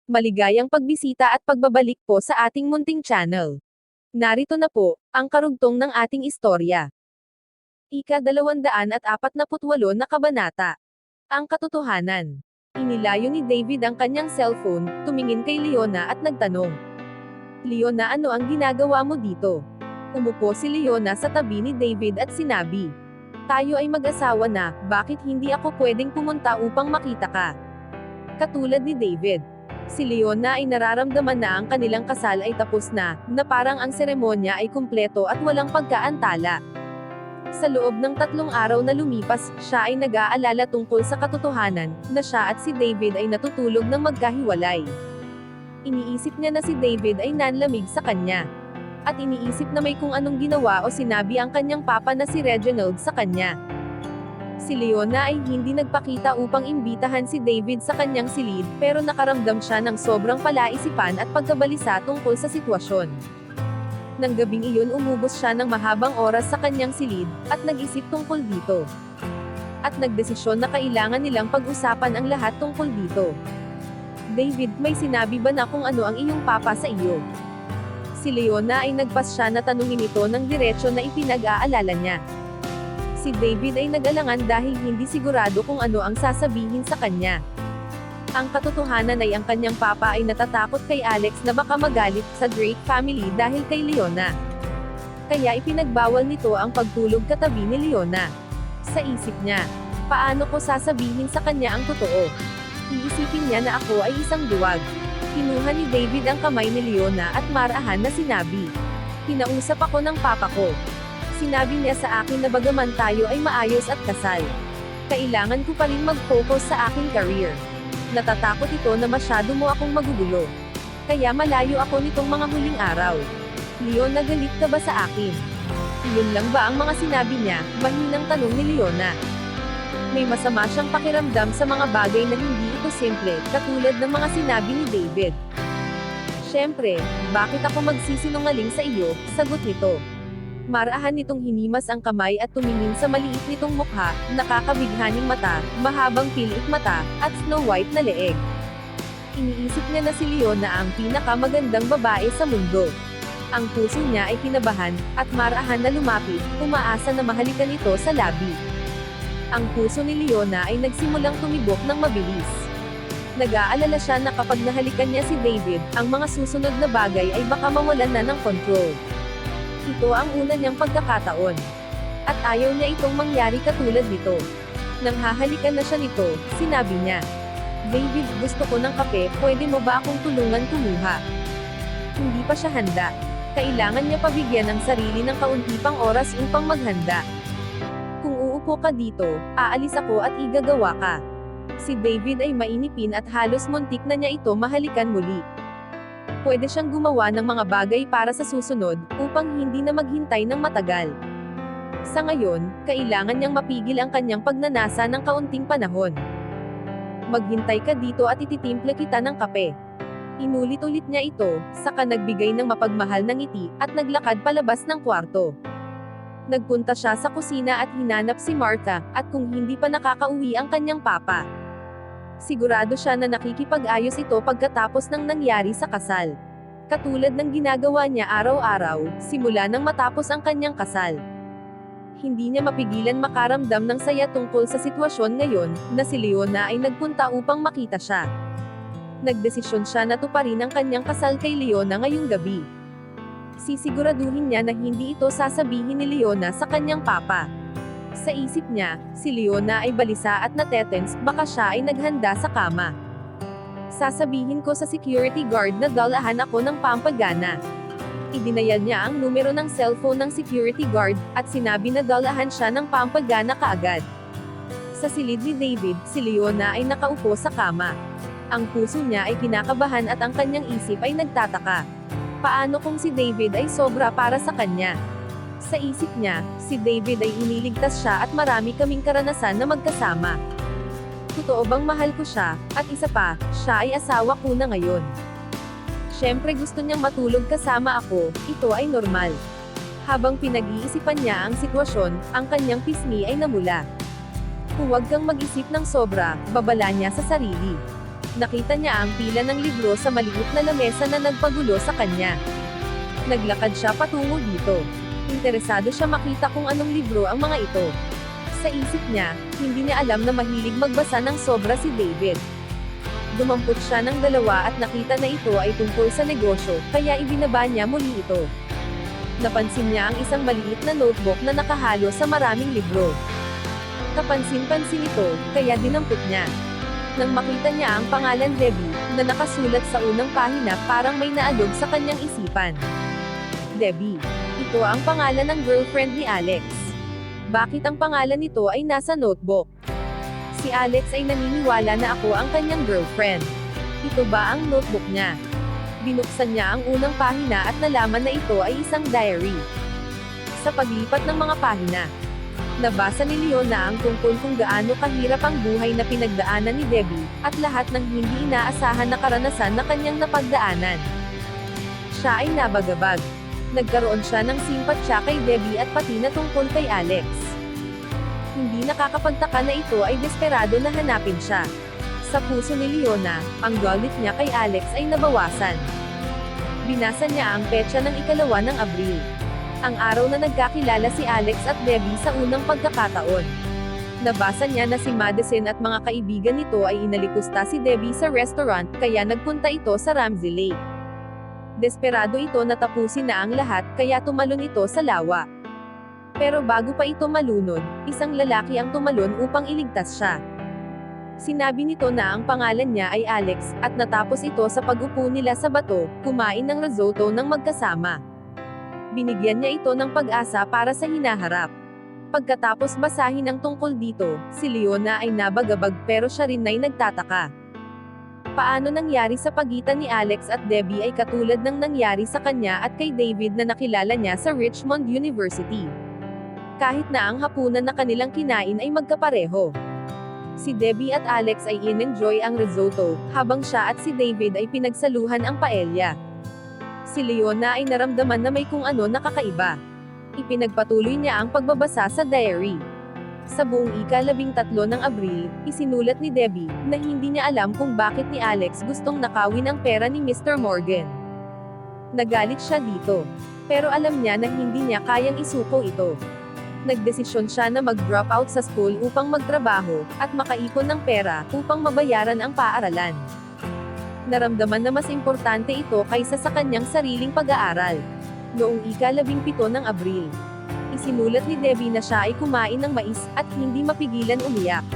Maligayang pagbisita at pagbabalik po sa ating munting channel. Narito na po, ang karugtong ng ating istorya. Ika-248 na kabanata. Ang katotohanan. Inilayo ni David ang kanyang cellphone, tumingin kay Leona at nagtanong. Leona, ano ang ginagawa mo dito? Umupo si Leona sa tabi ni David at sinabi. Tayo ay mag-asawa na, bakit hindi ako pwedeng pumunta upang makita ka? Katulad ni David. Si Leona ay nararamdaman na ang kanilang kasal ay tapos na parang ang seremonya ay kumpleto at walang pagkaantala. Sa loob ng 3 araw na lumipas, siya ay nag-aalala tungkol sa katotohanan, na siya at si David ay natutulog ng magkahiwalay. Iniisip niya na si David ay nanlamig sa kanya. At iniisip na may kung anong ginawa o sinabi ang kanyang papa na si Reginald sa kanya. Si Leona ay hindi nagpakita upang imbitahan si David sa kanyang silid, pero nakaramdam siya ng sobrang palaisipan at pagkabalisa tungkol sa sitwasyon. Nang gabing iyon umubos siya ng mahabang oras sa kanyang silid, at nag-isip tungkol dito. At nagdesisyon na kailangan nilang pag-usapan ang lahat tungkol dito. David, may sinabi ba na kung ano ang iyong papa sa iyo? Si Leona ay nagpasya na tanungin ito ng diretsyo na ipinag-aalala niya. Si David ay nag-alangan dahil hindi sigurado kung ano ang sasabihin sa kanya. Ang katotohanan ay ang kanyang papa ay natatakot kay Alex na baka magalit sa Drake family dahil kay Leona. Kaya ipinagbawal nito ang pagtulog katabi ni Leona. Sa isip niya, paano ko sasabihin sa kanya ang totoo? Iisipin niya na ako ay isang duwag. Kinuha ni David ang kamay ni Leona at marahan na sinabi. Kinausap ako ng papa ko. Sinabi niya sa akin na bagaman tayo ay maayos at kasal, kailangan ko pa rin mag-focus sa aking career. Natatakot ito na masyado mo akong magugulo. Kaya malayo ako nitong mga huling araw. Leona, galit ka ba sa akin? Iyon lang ba ang mga sinabi niya? Mahinang tanong ni Leona. May masama siyang pakiramdam sa mga bagay na hindi ito simple, katulad ng mga sinabi ni David. Siyempre, bakit ako magsisinungaling sa iyo? Sagot nito. Marahan nitong hinimas ang kamay at tumingin sa maliit nitong mukha, nakakabighaning mata, mahabang pilik mata, at snow white na leeg. Iniisip niya na si Leona ang pinakamagandang babae sa mundo. Ang puso niya ay kinabahan, at marahan na lumapit, umaasa na mahalikan ito sa labi. Ang puso ni Leona ay nagsimulang tumibok ng mabilis. Nag-aalala siya na kapag nahalikan niya si David, ang mga susunod na bagay ay baka mawalan na ng control. Ito ang una niyang pagkakataon. At ayaw niya itong mangyari katulad nito. Nang hahalikan na siya nito, sinabi niya, David, gusto ko ng kape, pwede mo ba akong tulungan kumuha? Hindi pa siya handa. Kailangan niya pabigyan ng sarili ng kaunti pang oras upang maghanda. Kung uupo ka dito, aalis ako at igagawa ka. Si David ay mainipin at halos muntik na niya ito mahalikan muli. Pwede siyang gumawa ng mga bagay para sa susunod, upang hindi na maghintay ng matagal. Sa ngayon, kailangan niyang mapigil ang kanyang pagnanasa ng kaunting panahon. Maghintay ka dito at ititimple kita ng kape. Inulit-ulit niya ito, saka nagbigay ng mapagmahal na ngiti, at naglakad palabas ng kwarto. Nagpunta siya sa kusina at hinanap si Martha, at kung hindi pa nakakauwi ang kanyang papa. Sigurado siya na nakikipag-ayos ito pagkatapos ng nangyari sa kasal. Katulad ng ginagawa niya araw-araw, simula nang matapos ang kanyang kasal. Hindi niya mapigilan makaramdam ng saya tungkol sa sitwasyon ngayon, na si Leona ay nagpunta upang makita siya. Nagdesisyon siya na tuparin ang kanyang kasal kay Leona ngayong gabi. Sisiguraduhin niya na hindi ito sasabihin ni Leona sa kanyang papa. Sa isip niya, si Leona ay balisa at natetens, baka siya ay naghanda sa kama. Sasabihin ko sa security guard na dalahan ako ng pampagana. Idinayal niya ang numero ng cellphone ng security guard, at sinabi na dalahan siya ng pampagana kaagad. Sa silid ni David, si Leona ay nakaupo sa kama. Ang puso niya ay kinakabahan at ang kanyang isip ay nagtataka. Paano kung si David ay sobra para sa kanya? Sa isip niya, si David ay iniligtas siya at marami kaming karanasan na magkasama. Totoo bang mahal ko siya, at isa pa, siya ay asawa ko na ngayon. Siyempre gusto niyang matulog kasama ako, ito ay normal. Habang pinag-iisipan niya ang sitwasyon, ang kanyang pisngi ay namula. Huwag kang mag-isip ng sobra, babala niya sa sarili. Nakita niya ang pila ng libro sa maliit na lamesa na nagpagulo sa kanya. Naglakad siya patungo dito. Interesado siya makita kung anong libro ang mga ito. Sa isip niya, hindi niya alam na mahilig magbasa ng sobra si David. Dumampot siya ng dalawa at nakita na ito ay tungkol sa negosyo, kaya ibinaba niya muli ito. Napansin niya ang isang maliit na notebook na nakahalo sa maraming libro. Kapansin-pansin ito, kaya dinampot niya. Nang makita niya ang pangalan Debbie, na nakasulat sa unang pahina, parang may naalog sa kanyang isipan. Debbie. Ito ang pangalan ng girlfriend ni Alex. Bakit ang pangalan nito ay nasa notebook? Si Alex ay naniniwala na ako ang kanyang girlfriend. Ito ba ang notebook niya? Binuksan niya ang unang pahina at nalaman na ito ay isang diary. Sa paglipat ng mga pahina, nabasa ni Leona ang tungkol kung gaano kahirap ang buhay na pinagdaanan ni Debbie, at lahat ng hindi inaasahan na karanasan na kanyang napagdaanan. Siya ay nabagabag. Nagkaroon siya ng simpatsya kay Debbie at pati na tungkol kay Alex. Hindi nakakapagtaka na ito ay desperado na hanapin siya. Sa puso ni Leona, ang galit niya kay Alex ay nabawasan. Binasa niya ang petsa ng 2 ng Abril. Ang araw na nagkakilala si Alex at Debbie sa unang pagkakataon. Nabasa niya na si Madison at mga kaibigan nito ay inalikusta si Debbie sa restaurant, kaya nagpunta ito sa Ramsey Lake. Desperado ito na tapusin na ang lahat, kaya tumalon ito sa lawa. Pero bago pa ito malunod, isang lalaki ang tumalon upang iligtas siya. Sinabi nito na ang pangalan niya ay Alex, at natapos ito sa pag-upo nila sa bato, kumain ng risotto ng magkasama. Binigyan niya ito ng pag-asa para sa hinaharap. Pagkatapos basahin ang tungkol dito, si Leona ay nabagabag pero siya rin ay nagtataka. Paano nangyari sa pagitan ni Alex at Debbie ay katulad ng nangyari sa kanya at kay David na nakilala niya sa Richmond University. Kahit na ang hapunan na kanilang kinain ay magkapareho. Si Debbie at Alex ay in-enjoy ang risotto, habang siya at si David ay pinagsaluhan ang paella. Si Leona ay naramdaman na may kung ano na kakaiba. Ipinagpatuloy niya ang pagbabasa sa diary. Sa buong ika-13 ng Abril, isinulat ni Debbie, na hindi niya alam kung bakit ni Alex gustong nakawin ang pera ni Mr. Morgan. Nagalit siya dito. Pero alam niya na hindi niya kayang isuko ito. Nagdesisyon siya na mag-drop out sa school upang magtrabaho, at makaipon ng pera, upang mabayaran ang paaralan. Naramdaman na mas importante ito kaysa sa kanyang sariling pag-aaral. Noong ika-17 ng Abril, isinulat ni Debbie na siya ay kumain ng mais, at hindi mapigilan umiyak.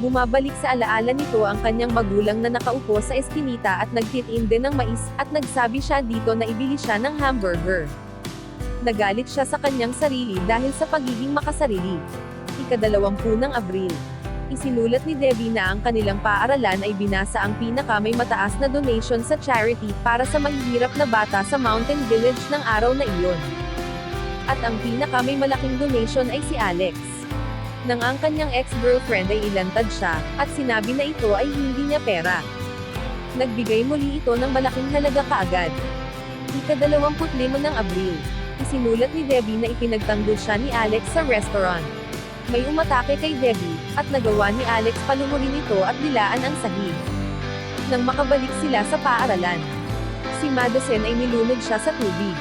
Bumabalik sa alaala nito ang kanyang magulang na nakaupo sa eskinita at nagtitinde ng mais, at nagsabi siya dito na ibili siya ng hamburger. Nagalit siya sa kanyang sarili dahil sa pagiging makasarili. Ika-20 ng Abril, isinulat ni Debbie na ang kanilang paaralan ay binasa ang pinaka may mataas na donation sa charity para sa mahihirap na bata sa Mountain Village ng araw na iyon. At ang pinaka may malaking donation ay si Alex. Nang ang kanyang ex-girlfriend ay ilantad siya, at sinabi na ito ay hindi niya pera. Nagbigay muli ito ng malaking halaga kaagad. Ika-25 ng Abril, isinulat ni Debbie na ipinagtanggol siya ni Alex sa restaurant. May umatake kay Debbie, at nagawa ni Alex palumurin ito at dilaan ang sahig. Nang makabalik sila sa paaralan, si Madison ay nilunod siya sa tubig.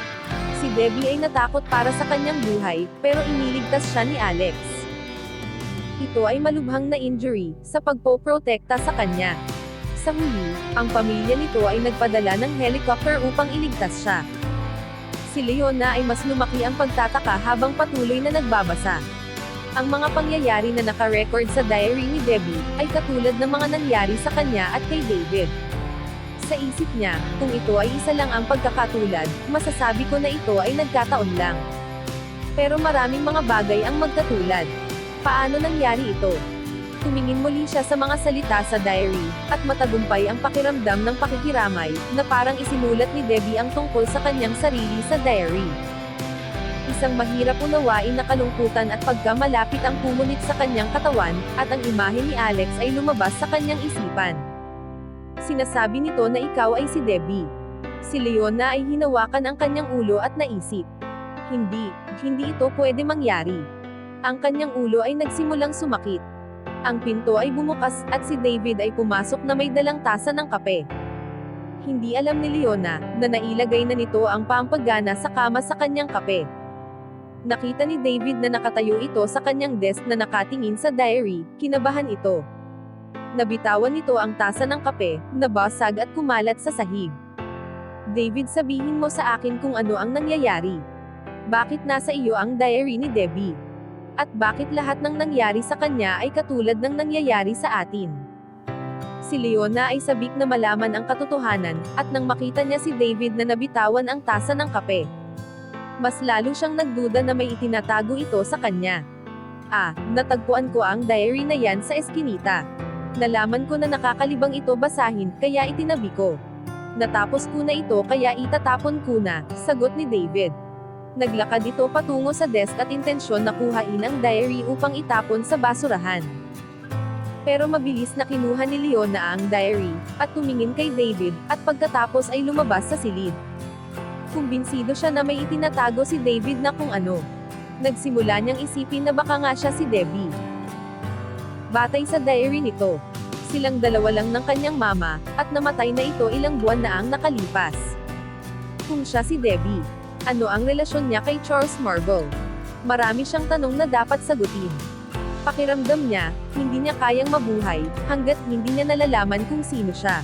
Si Debbie ay natakot para sa kanyang buhay, pero iniligtas siya ni Alex. Ito ay malubhang na injury, sa pagpoprotekta sa kanya. Sa huli, ang pamilya nito ay nagpadala ng helicopter upang iligtas siya. Si Leona ay mas lumaki ang pagtataka habang patuloy na nagbabasa. Ang mga pangyayari na naka-record sa diary ni Debbie, ay katulad ng mga nangyari sa kanya at kay David. Sa isip niya, kung ito ay isa lang ang pagkakatulad, masasabi ko na ito ay nagkataon lang. Pero maraming mga bagay ang magkatulad. Paano nangyari ito? Tumingin muli siya sa mga salita sa diary, at matagumpay ang pakiramdam ng pakikiramay, na parang isinulat ni Debbie ang tungkol sa kanyang sarili sa diary. Isang mahirap unawain na kalungkutan at pagkamalapit ang pumunit sa kanyang katawan, at ang imahe ni Alex ay lumabas sa kanyang isipan. Sinasabi nito na ikaw ay si Debbie. Si Leona ay hinawakan ang kanyang ulo at naisip. Hindi ito pwede mangyari. Ang kanyang ulo ay nagsimulang sumakit. Ang pinto ay bumukas, at si David ay pumasok na may dalang tasa ng kape. Hindi alam ni Leona, na nailagay na nito ang pampagana sa kama sa kanyang kape. Nakita ni David na nakatayo ito sa kanyang desk na nakatingin sa diary, kinabahan ito. Nabitawan nito ang tasa ng kape, nabasag at kumalat sa sahig. David, sabihin mo sa akin kung ano ang nangyayari. Bakit nasa iyo ang diary ni Debbie? At bakit lahat ng nangyari sa kanya ay katulad ng nangyayari sa atin? Si Leona ay sabik na malaman ang katotohanan, at nang makita niya si David na nabitawan ang tasa ng kape, mas lalo siyang nagduda na may itinatago ito sa kanya. Natagpuan ko ang diary na yan sa eskinita. Nalaman ko na nakakalibang ito basahin, kaya itinabi ko. Natapos ko na ito kaya itatapon ko na, sagot ni David. Naglakad ito patungo sa desk at intensyon na kuhain ang diary upang itapon sa basurahan. Pero mabilis na kinuha ni Leona ang diary, at tumingin kay David, at pagkatapos ay lumabas sa silid. Kumbinsido siya na may itinatago si David na kung ano. Nagsimula niyang isipin na baka nga siya si Debbie. Batay sa diary nito, silang dalawa lang ng kanyang mama, at namatay na ito ilang buwan na ang nakalipas. Kung siya si Debbie, ano ang relasyon niya kay Charles Marble? Marami siyang tanong na dapat sagutin. Pakiramdam niya, hindi niya kayang mabuhay, hanggat hindi niya nalalaman kung sino siya.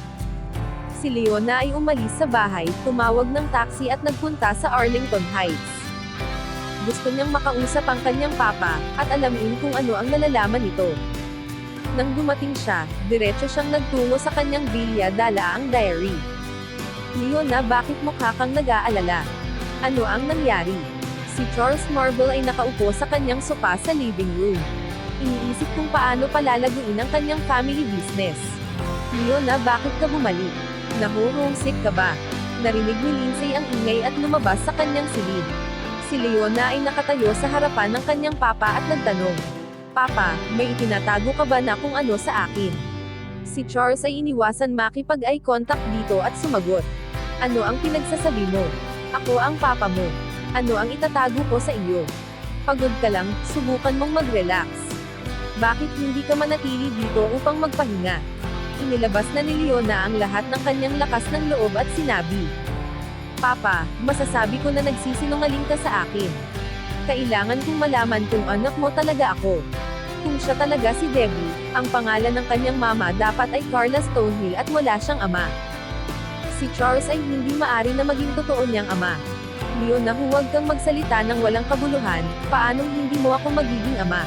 Si Leona ay umalis sa bahay, tumawag ng taxi at nagpunta sa Arlington Heights. Gusto niyang makausap ang kanyang papa, at alamin kung ano ang nalalaman nito. Nang dumating siya, diretso siyang nagtungo sa kanyang bilya dala ang diary. Leona, bakit mukha kang nag-aalala? Ano ang nangyari? Si Charles Marble ay nakaupo sa kanyang sopa sa living room. Iniisip kung paano palalaguin ang kanyang family business. Leona, bakit ka bumalik? Naho-homesick ka ba? Narinig ni Lindsay ang ingay at lumabas sa kanyang silid. Si Leona ay nakatayo sa harapan ng kanyang papa at nagtanong, Papa, may itinatago ka ba na kung ano sa akin? Si Charles ay iniwasan makipag-eye contact dito at sumagot. Ano ang pinagsasabi mo? Ako ang papa mo. Ano ang itatago ko sa iyo? Pagod ka lang, subukan mong mag-relax. Bakit hindi ka manatili dito upang magpahinga? Inilabas na ni Leona ang lahat ng kanyang lakas ng loob at sinabi, Papa, masasabi ko na nagsisinungaling ka sa akin. Kailangan kong malaman kung anak mo talaga ako. Kung siya talaga si Debbie, ang pangalan ng kanyang mama dapat ay Carla Stonehill at wala siyang ama. Si Charles ay hindi maari na maging totoo niyang ama. Leona, huwag kang magsalita ng walang kabuluhan, paanong hindi mo ako magiging ama?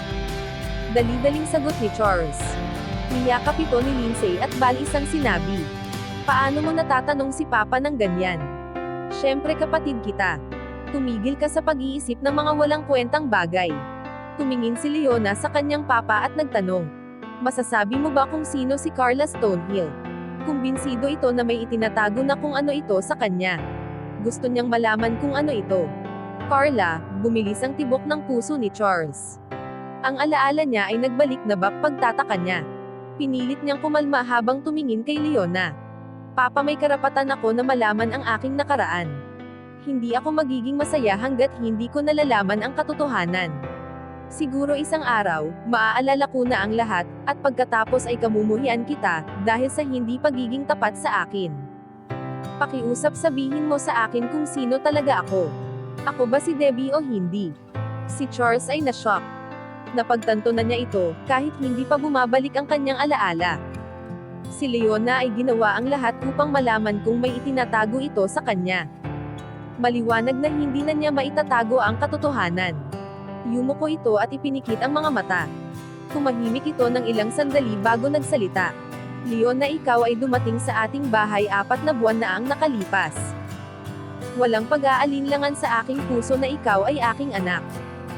Dali-daling sagot ni Charles. Niyakap ito ni Lindsay at balisang sinabi, paano mo natatanong si Papa ng ganyan? Siyempre kapatid kita. Tumigil ka sa pag-iisip ng mga walang kwentang bagay. Tumingin si Leona sa kanyang papa at nagtanong, masasabi mo ba kung sino si Carla Stonehill? Kumbinsido ito na may itinatago na kung ano ito sa kanya. Gusto niyang malaman kung ano ito. Carla, bumilis ang tibok ng puso ni Charles. Ang alaala niya ay nagbalik na pagtataka niya. Pinilit niyang kumalma habang tumingin kay Leona. Papa, may karapatan ako na malaman ang aking nakaraan. Hindi ako magiging masaya hanggat hindi ko nalalaman ang katotohanan. Siguro isang araw, maaalala ko na ang lahat, at pagkatapos ay kamumuhian kita, dahil sa hindi pagiging tapat sa akin. Pakiusap, sabihin mo sa akin kung sino talaga ako. Ako ba si Debbie o hindi? Si Charles ay na-shock. Napagtanto na niya ito, kahit hindi pa bumabalik ang kanyang alaala. Si Leona ay ginawa ang lahat upang malaman kung may itinatago ito sa kanya. Maliwanag na hindi na niya maitatago ang katotohanan. Yumuko ito at ipinikit ang mga mata. Tumahimik ito ng ilang sandali bago nagsalita. Leona, ikaw ay dumating sa ating bahay 4 na buwan na ang nakalipas. Walang pag-aalinlangan sa aking puso na ikaw ay aking anak.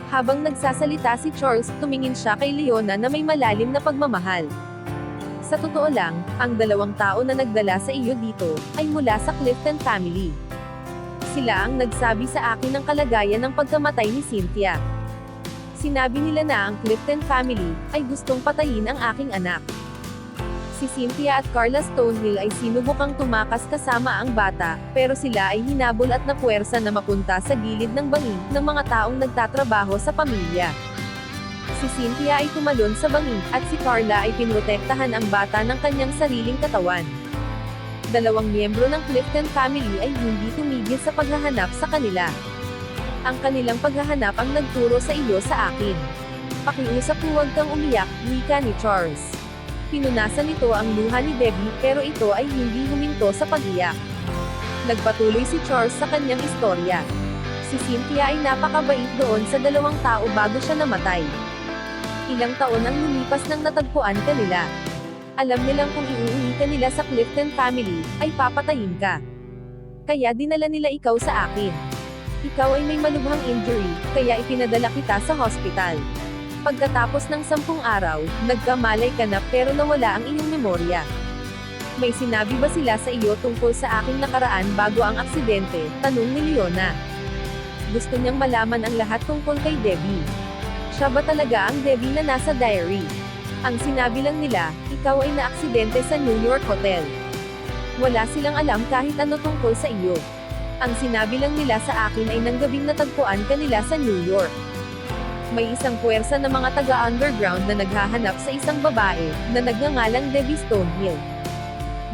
Habang nagsasalita si Charles, tumingin siya kay Leona na may malalim na pagmamahal. Sa totoo lang, ang 2 tao na nagdala sa iyo dito, ay mula sa Clifton family. Sila ang nagsabi sa akin ng kalagayan ng pagkamatay ni Cynthia. Sinabi nila na ang Clifton family, ay gustong patayin ang aking anak. Si Cynthia at Carla Stonehill ay sinubukang tumakas kasama ang bata, pero sila ay hinabol at napuwersa na mapunta sa gilid ng bangin, ng mga taong nagtatrabaho sa pamilya. Si Cynthia ay tumalon sa bangin, at si Carla ay pinrotektahan ang bata ng kanyang sariling katawan. Dalawang miyembro ng Clifton family ay hindi tumigil sa paghahanap sa kanila. Ang kanilang paghahanap ang nagturo sa iyo sa akin. Pakiusap huwag kang umiyak, wika ni Charles. Pinunasan nito ang luha ni Debbie, pero ito ay hindi huminto sa pag-iyak. Nagpatuloy si Charles sa kanyang istorya. Si Cynthia ay napakabait doon sa dalawang tao bago siya namatay. Ilang taon ang lumipas nang natagpuan kanila. Alam nilang kung iuwi ka nila sa Clifton family, ay papatayin ka. Kaya dinala nila ikaw sa akin. Ikaw ay may malubhang injury, kaya ipinadala kita sa hospital. Pagkatapos ng 10 araw, nagkamalay ka na pero nawala ang iyong memorya. May sinabi ba sila sa iyo tungkol sa aking nakaraan bago ang aksidente? Tanong ni Leona. Gusto niyang malaman ang lahat tungkol kay Debbie. Siya ba talaga ang Debbie na nasa diary? Ang sinabi lang nila, ikaw ay naaksidente sa New York hotel. Wala silang alam kahit ano tungkol sa iyo. Ang sinabi lang nila sa akin ay nang gabing natagpuan ka nila sa New York. May isang puwersa na mga taga-underground na naghahanap sa isang babae, na nagngangalang Debbie Stonehill.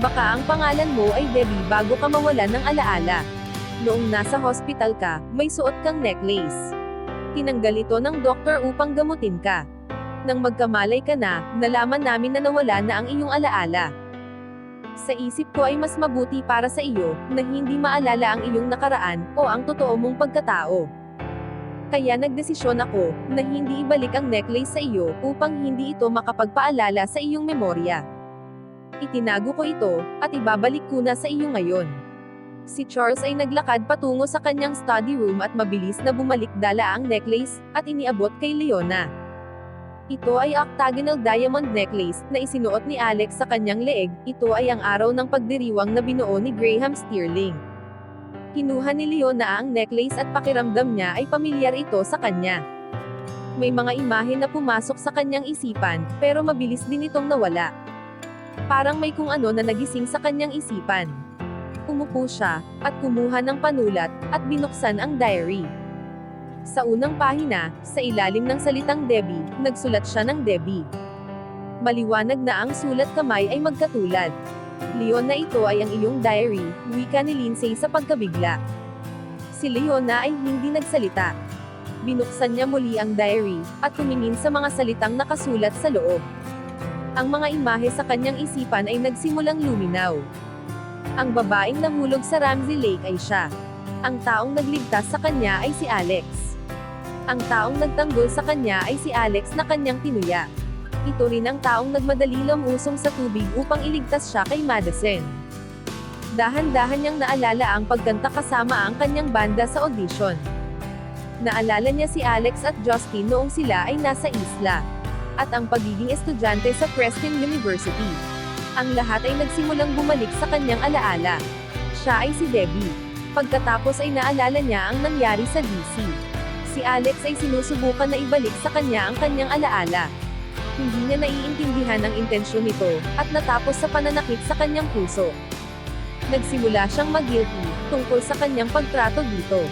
Baka ang pangalan mo ay Debbie bago ka mawalan ng alaala. Noong nasa hospital ka, may suot kang necklace. Tinanggal ito ng doktor upang gamutin ka. Nang magkamalay ka na, nalaman namin na nawala na ang iyong alaala. Sa isip ko ay mas mabuti para sa iyo, na hindi maalala ang iyong nakaraan, o ang totoo mong pagkatao. Kaya nagdesisyon ako, na hindi ibalik ang necklace sa iyo, upang hindi ito makapagpaalala sa iyong memorya. Itinago ko ito, at ibabalik ko na sa iyo ngayon. Si Charles ay naglakad patungo sa kanyang study room at mabilis na bumalik dala ang necklace, at iniabot kay Leona. Ito ay octagonal diamond necklace, na isinuot ni Alex sa kanyang leeg. Ito ay ang araw ng pagdiriwang na binuo ni Graham Stirling. Kinuha ni Leona ang necklace at pakiramdam niya ay pamilyar ito sa kanya. May mga imahe na pumasok sa kanyang isipan, pero mabilis din itong nawala. Parang may kung ano na nagising sa kanyang isipan. Umupo siya, at kumuha ng panulat, at binuksan ang diary. Sa unang pahina, sa ilalim ng salitang Debbie, nagsulat siya ng Debbie. Maliwanag na ang sulat kamay ay magkatulad. Leona, ito ay ang iyong diary, wika ni Lindsay sa pagkabigla. Si Leona ay hindi nagsalita. Binuksan niya muli ang diary, at tumingin sa mga salitang nakasulat sa loob. Ang mga imahe sa kanyang isipan ay nagsimulang luminaw. Ang babaeng nahulog sa Ramsey Lake ay siya. Ang taong nagligtas sa kanya ay si Alex. Ang taong nagtanggol sa kanya ay si Alex na kanyang tinuya. Ito rin ang taong nagmadali lumusong sa tubig upang iligtas siya kay Madison. Dahan-dahan niyang naalala ang pagkanta kasama ang kanyang banda sa audition. Naalala niya si Alex at Justin noong sila ay nasa isla. At ang pagiging estudyante sa Preston University. Ang lahat ay nagsimulang bumalik sa kanyang alaala. Siya ay si Debbie. Pagkatapos ay naalala niya ang nangyari sa DC. Si Alex ay sinusubukan na ibalik sa kanya ang kanyang alaala. Hindi niya naiintindihan ang intensyon nito, at natapos sa pananakit sa kanyang puso. Nagsimula siyang mag-guilty, tungkol sa kanyang pagtrato dito.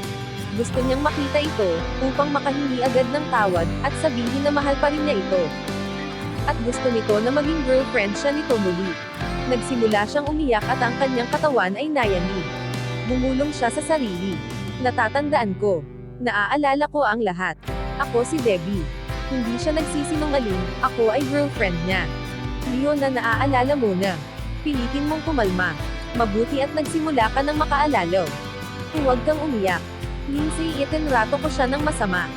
Gusto niyang makita ito, upang makahingi agad ng tawad, at sabihin na mahal pa rin niya ito. At gusto nito na maging girlfriend siya nito muli. Nagsimula siyang umiyak at ang kanyang katawan ay nayanig. Bumulong siya sa sarili. Natatandaan ko. Naaalala ko ang lahat. Ako si Debbie. Hindi siya nagsisinungaling, ako ay girlfriend niya. Leona, naaalala mo na. Pilitin mong kumalma. Mabuti at nagsimula ka ng makaalala. Huwag kang umiyak. Lindsay, itinrato ko siya ng masama.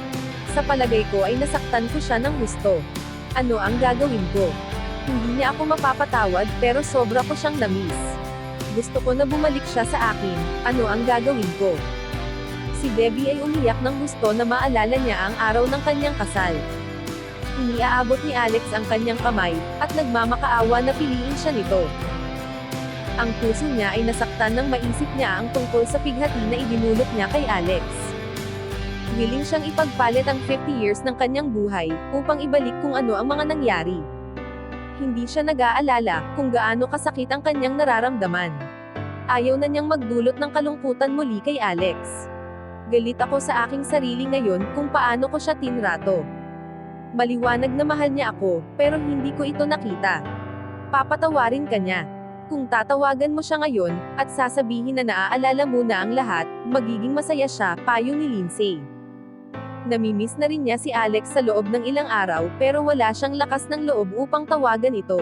Sa palagay ko ay nasaktan ko siya ng gusto. Ano ang gagawin ko? Hindi niya ako mapapatawad, pero sobra ko siyang namiss. Gusto ko na bumalik siya sa akin, ano ang gagawin ko? Si Debbie ay umiyak ng gusto na maalala niya ang araw ng kanyang kasal. Iniaabot ni Alex ang kanyang kamay, at nagmamakaawa na piliin siya nito. Ang puso niya ay nasaktan nang maisip niya ang tungkol sa pighati na idinulot niya kay Alex. Willing siyang ipagpalit ang 50 years ng kanyang buhay, upang ibalik kung ano ang mga nangyari. Hindi siya nag-aalala kung gaano kasakit ang kanyang nararamdaman. Ayaw na niyang magdulot ng kalungkutan muli kay Alex. Galit ako sa aking sarili ngayon kung paano ko siya tinrato. Maliwanag na mahal niya ako, pero hindi ko ito nakita. Papatawarin ka niya. Kung tatawagan mo siya ngayon, at sasabihin na naaalala mo na ang lahat, magiging masaya siya, payo ni Lindsay. Namimiss na rin niya si Alex sa loob ng ilang araw, pero wala siyang lakas ng loob upang tawagan ito.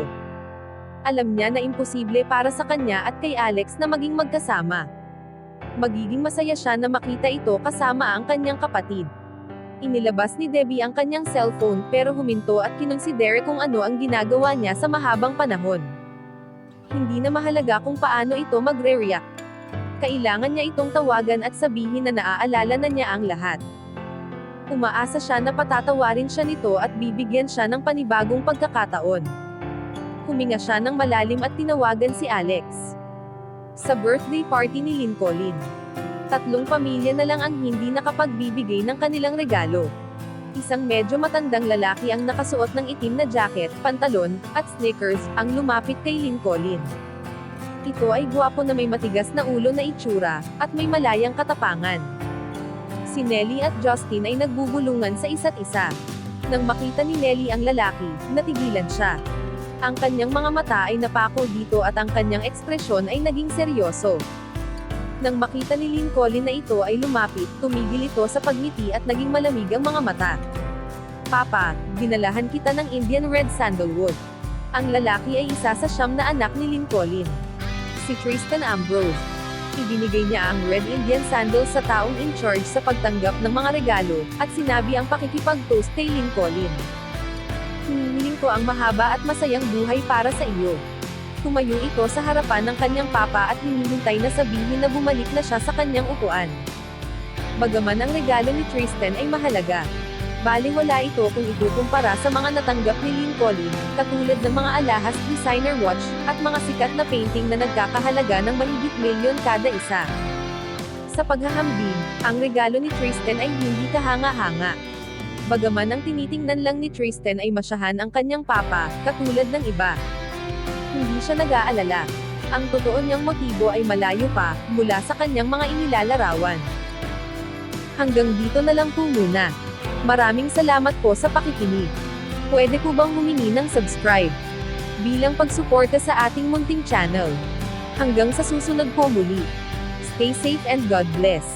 Alam niya na imposible para sa kanya at kay Alex na maging magkasama. Magiging masaya siya na makita ito kasama ang kanyang kapatid. Inilabas ni Debbie ang kanyang cellphone pero huminto at kinonsidere kung ano ang ginagawa niya sa mahabang panahon. Hindi na mahalaga kung paano ito magre-react. Kailangan niya itong tawagan at sabihin na naaalala na niya ang lahat. Umaasa siya na patatawarin siya nito at bibigyan siya ng panibagong pagkakataon. Huminga siya ng malalim at tinawagan si Alex. Sa birthday party ni Lincoln, 3 pamilya na lang ang hindi nakapagbibigay ng kanilang regalo. Isang medyo matandang lalaki ang nakasuot ng itim na jacket, pantalon, at sneakers, ang lumapit kay Lincoln. Ito ay gwapo na may matigas na ulo na itsura, at may malayang katapangan. Si Nelly at Justin ay nagbubulungan sa isa't isa. Nang makita ni Nelly ang lalaki, natigilan siya. Ang kanyang mga mata ay napako dito at ang kanyang ekspresyon ay naging seryoso. Nang makita ni Lincoln na ito ay lumapit, tumigil ito sa pagngiti at naging malamig ang mga mata. Papa, dinalahan kita ng Indian Red Sandalwood. Ang lalaki ay isa sa 9 na anak ni Lincoln. Si Tristan Ambrose. Ibinigay niya ang Red Indian Sandals sa taong in charge sa pagtanggap ng mga regalo, at sinabi ang pakikipag-toast kay Lincoln. Hinihiling ko ang mahaba at masayang buhay para sa iyo. Tumayo ito sa harapan ng kanyang papa at hinihintay na sabihin na bumalik na siya sa kanyang upuan. Bagaman ang regalo ni Tristan ay mahalaga, baliwala ito kung ikukumpara sa mga natanggap ni Lincoln, katulad ng mga alahas, designer watch, at mga sikat na painting na nagkakahalaga ng mahigit milyon kada isa. Sa paghahambing, ang regalo ni Tristan ay hindi kahanga-hanga. Bagaman ang tinitingnan lang ni Tristan ay masyahan ang kanyang papa, katulad ng iba. Hindi siya nag-aalala. Ang totoo niyang motibo ay malayo pa, mula sa kanyang mga inilalarawan. Hanggang dito na lang po muna. Maraming salamat po sa pakikinig. Pwede po bang humingi ng subscribe? Bilang pagsuporta sa ating munting channel. Hanggang sa susunod po muli. Stay safe and God bless.